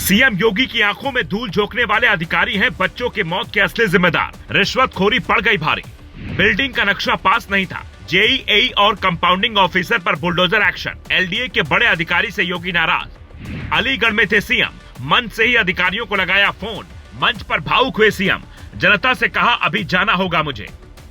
CM योगी की आंखों में धूल झोंकने वाले अधिकारी हैं बच्चों के मौत के असली जिम्मेदार। रिश्वतखोरी पड़ गई भारी। बिल्डिंग का नक्शा पास नहीं था। जेईई और कंपाउंडिंग ऑफिसर पर बुलडोजर एक्शन। एलडीए के बड़े अधिकारी से योगी नाराज। अलीगढ़ में थे सीएम, मंच से ही अधिकारियों को लगाया फोन। मंच पर भावुक हुए सीएम, जनता से कहा अभी जाना होगा मुझे।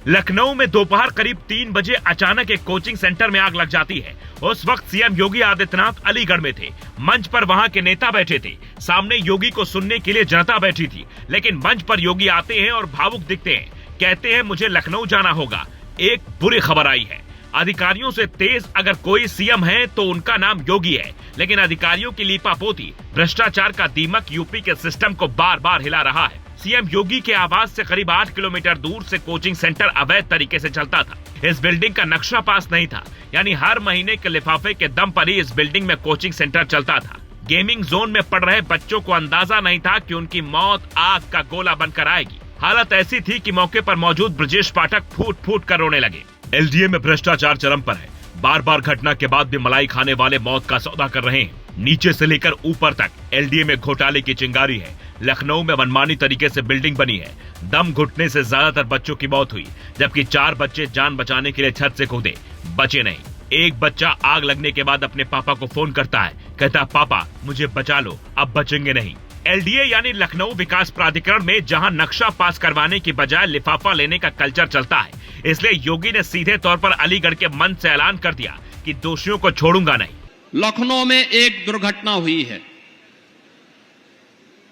लखनऊ में दोपहर करीब 3 बजे अचानक एक कोचिंग सेंटर में आग लग जाती है। उस वक्त सीएम योगी आदित्यनाथ अलीगढ़ में थे। मंच पर वहां के नेता बैठे थे। सामने योगी को सुनने के लिए जनता बैठी थी, लेकिन मंच पर योगी आते हैं और भावुक दिखते हैं। कहते हैं मुझे लखनऊ जाना होगा। एक बुरी खबर आई है। अधिकारियों से तेज अगर कोई सीएम है तो उनका नाम योगी है, लेकिन अधिकारियों की लीपापोती, भ्रष्टाचार का दीमक यूपी के सिस्टम को बार बार हिला रहा है। सीएम योगी के आवास से करीब 8 किलोमीटर दूर से कोचिंग सेंटर अवैध तरीके से चलता था। इस बिल्डिंग का नक्शा पास नहीं था, यानी हर महीने के लिफाफे के दम पर ही इस बिल्डिंग में कोचिंग सेंटर चलता था। गेमिंग जोन में पढ़ रहे बच्चों को अंदाजा नहीं था कि उनकी मौत आग का गोला बनकर आएगी। हालत ऐसी थी कि मौके पर मौजूद ब्रजेश पाठक फूट फूट कर रोने लगे। एलडीए में भ्रष्टाचार चरम पर है। बार बार घटना के बाद भी मलाई खाने वाले मौत का सौदा कर रहे हैं। नीचे से लेकर ऊपर तक एलडीए में घोटाले की चिंगारी है। लखनऊ में मनमानी तरीके से बिल्डिंग बनी है। दम घुटने से ज्यादातर बच्चों की मौत हुई, जबकि 4 बच्चे जान बचाने के लिए छत से कूदे, बचे नहीं। एक बच्चा आग लगने के बाद अपने पापा को फोन करता है, कहता पापा मुझे बचा लो, अब बचेंगे नहीं। एलडीए यानी लखनऊ विकास प्राधिकरण में जहां नक्शा पास करवाने की बजाय लिफाफा लेने का कल्चर चलता है, इसलिए योगी ने सीधे तौर पर अलीगढ़ के मंच से ऐलान कर दिया कि दोषियों को छोड़ूंगा नहीं। लखनऊ में एक दुर्घटना हुई है।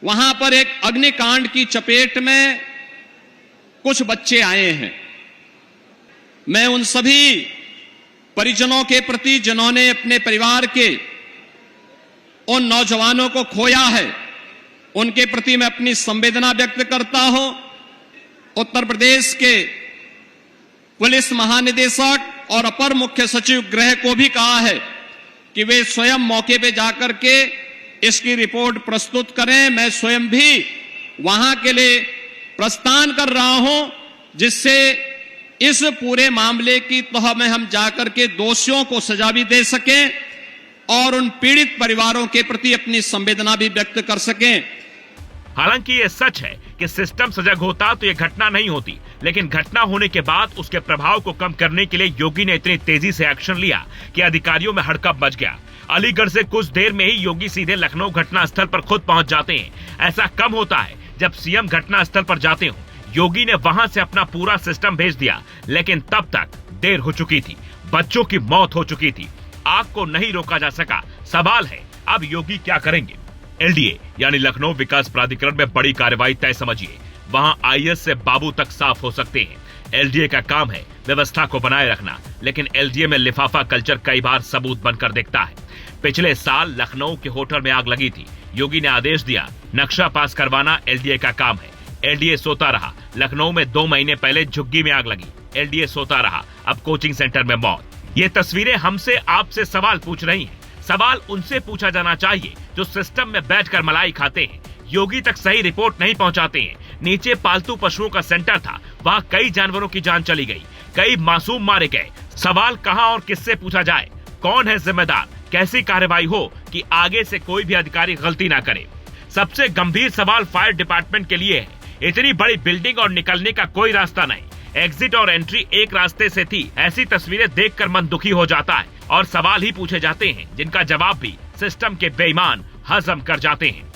वहां पर एक अग्निकांड की चपेट में कुछ बच्चे आए हैं। मैं उन सभी परिजनों के प्रति जिन्होंने अपने परिवार के उन नौजवानों को खोया है, उनके प्रति मैं अपनी संवेदना व्यक्त करता हूं। उत्तर प्रदेश के पुलिस महानिदेशक और अपर मुख्य सचिव गृह को भी कहा है कि वे स्वयं मौके पे जाकर के इसकी रिपोर्ट प्रस्तुत करें। मैं स्वयं भी वहां के लिए प्रस्थान कर रहा हूं, जिससे इस पूरे मामले की तह में हम जाकर के दोषियों को सजा भी दे सकें और उन पीड़ित परिवारों के प्रति अपनी संवेदना भी व्यक्त कर सकें। हालांकि ये सच है कि सिस्टम सजग होता तो ये घटना नहीं होती, लेकिन घटना होने के बाद उसके प्रभाव को कम करने के लिए योगी ने इतनी तेजी से एक्शन लिया कि अधिकारियों में हड़कंप मच गया। अलीगढ़ से कुछ देर में ही योगी सीधे लखनऊ घटना स्थल पर खुद पहुंच जाते हैं। ऐसा कम होता है जब सीएम घटना स्थल पर जाते हो। योगी ने वहां से अपना पूरा सिस्टम भेज दिया, लेकिन तब तक देर हो चुकी थी। बच्चों की मौत हो चुकी थी। आग को नहीं रोका जा सका। सवाल है अब योगी क्या करेंगे। एलडीए यानी लखनऊ विकास प्राधिकरण में बड़ी कार्रवाई तय समझिए। वहां आईएएस से बाबू तक साफ हो सकते हैं। एलडीए का काम है व्यवस्था को बनाए रखना, लेकिन एलडीए में लिफाफा कल्चर कई बार सबूत बनकर दिखता है। पिछले साल लखनऊ के होटल में आग लगी थी। योगी ने आदेश दिया नक्शा पास करवाना एलडीए का काम है। एलडीए सोता रहा। लखनऊ में 2 महीने पहले झुग्गी में आग लगी। एलडीए सोता रहा। अब कोचिंग सेंटर में मौत। ये तस्वीरें हमसे आपसे सवाल पूछ रही हैं। सवाल उनसे पूछा जाना चाहिए जो सिस्टम में बैठकर मलाई खाते हैं। योगी तक सही रिपोर्ट नहीं पहुंचाते हैं। नीचे पालतू पशुओं का सेंटर था, वहां कई जानवरों की जान चली गई, कई मासूम मारे गए। सवाल कहां और किससे पूछा जाए? कौन है जिम्मेदार? कैसी कार्रवाई हो कि आगे से कोई भी अधिकारी गलती ना करे? सबसे गंभीर सवाल फायर डिपार्टमेंट के लिए है। इतनी बड़ी बिल्डिंग और निकलने का कोई रास्ता नहीं। एग्जिट और एंट्री एक रास्ते से थी। ऐसी तस्वीरें देखकर मन दुखी हो जाता है और सवाल ही पूछे जाते हैं जिनका जवाब भी सिस्टम के बेईमान हजम कर जाते हैं।